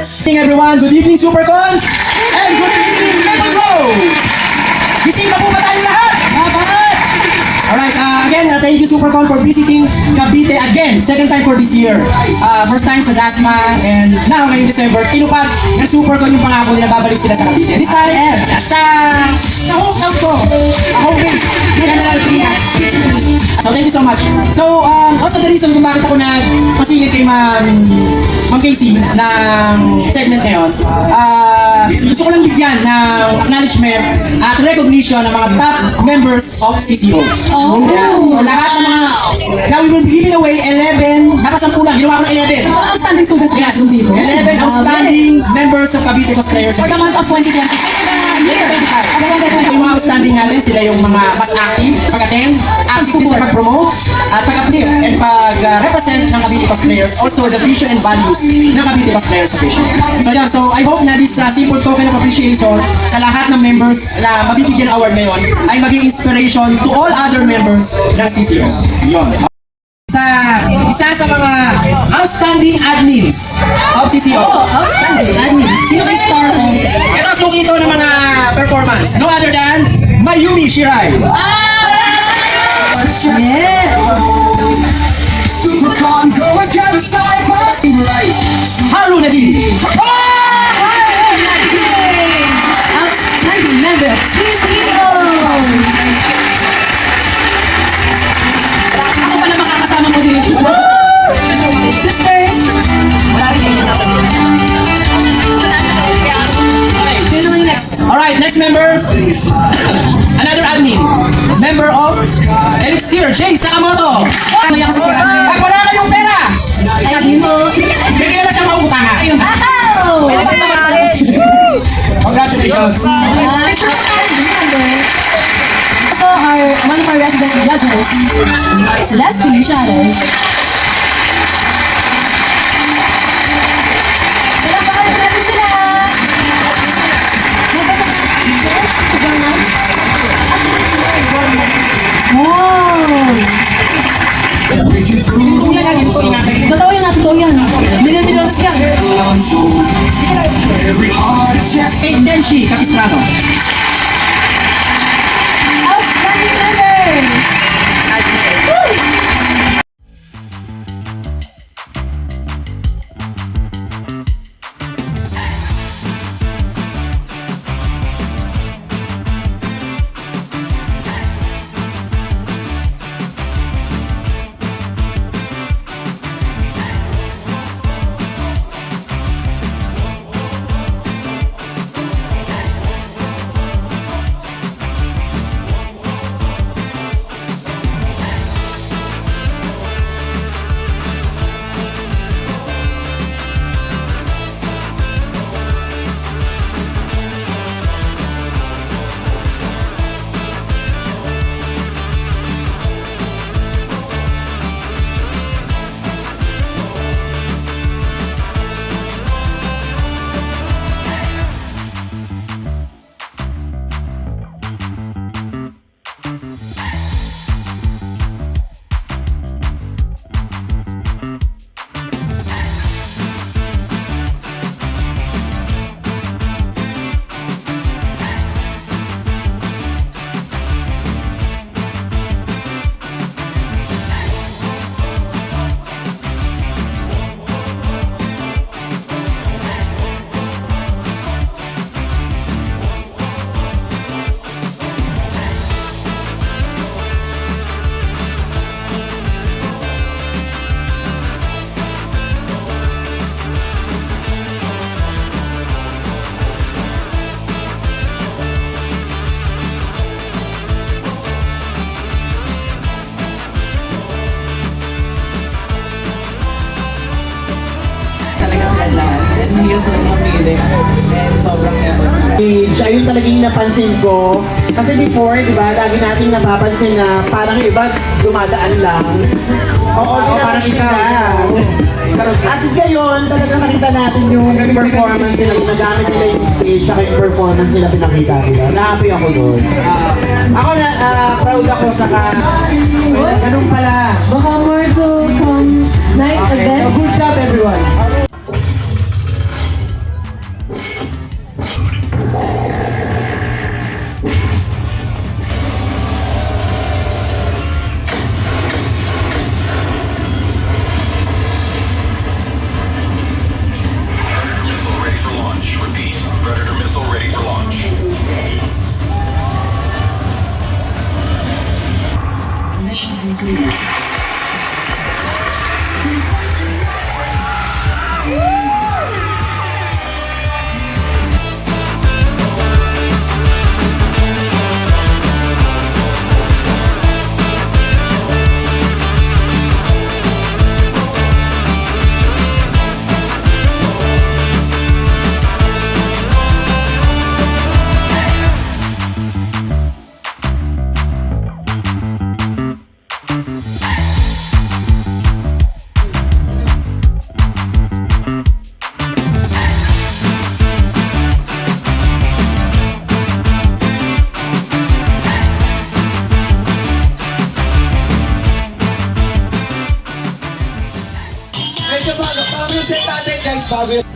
Good evening everyone, good evening Supercon, and good evening Level Row! Gising na po ba tayo lahat? Dapat! Alright, again, thank you Supercon for visiting Cavite again, second time for this year. First time sa Dasma, and now ngayong December, tinupad ng Supercon yung pangako nila, babalik sila sa Cavite. This time, sa hometown ko, home base, so thank you so much. So, also the reason kung bakit ako nagpasingit kay Ma'am Casey ng segment ngayon, gusto ko lang bigyan ng acknowledgement at recognition ng mga top members of CCO. Oh. Yeah. So lahat ng mga, now we will be giving away 11, dapat 10 lang, ginawa ko ng 11. Outstanding student Yes, dito. 11 outstanding members of Cavite Cosplayers. For the month of 2020. Yung mga outstanding natin, sila yung mga mas active, pag-attend, active sa pag-promote, at pag-uplift, and pag-represent ng Cavite Cosplayers. Also, the vision and values ng Cavite Cosplayers Association. So yan, so I hope na this simple token of appreciation sa lahat ng members na mabibigyan award ngayon ay maging inspiration to all other members ng CCO. Yun. Isa sa mga outstanding admins of CCO. Oh, outstanding. Admin. Sino may star mo? Ito suki ito ng mga performance. No other than Mayumi Shirai. Yes. Supercon goers gather side by side. Haru Nagini. Outstanding member. CCO. Ako pala makakasama mo dito. Sisters. Sino yung next? Alright, next member. Another admin. Member of Elixir, Jay Sakamoto. Mayak si Sir Pag wala kayong pera, Ay, mo. bigyan na siyang mauutangan. Wow! Congratulations. Also, one of our resident judges, Leslie Chavez. Palakpakan natin sila! Wow! Totoo yan, totoo yan. Million yan. Kate Denshi, Capistrano. Outstanding member! Woo! Real talaga mamili. And sobrang Ayun talagang napansin ko. Kasi before, di ba, lagi nating napapansin na parang iba dumadaan lang. Oo, parang ikaw. At ngayon, talagang nakita natin yung performance nila, yung nagamit nila yung stage, saka yung performance nila pinakita nila. Na-happy ako doon. Ako na, proud ako sa ganun pala. Baka more to night Okay, so event. good job everyone. bago yung set natin guys, bago yung...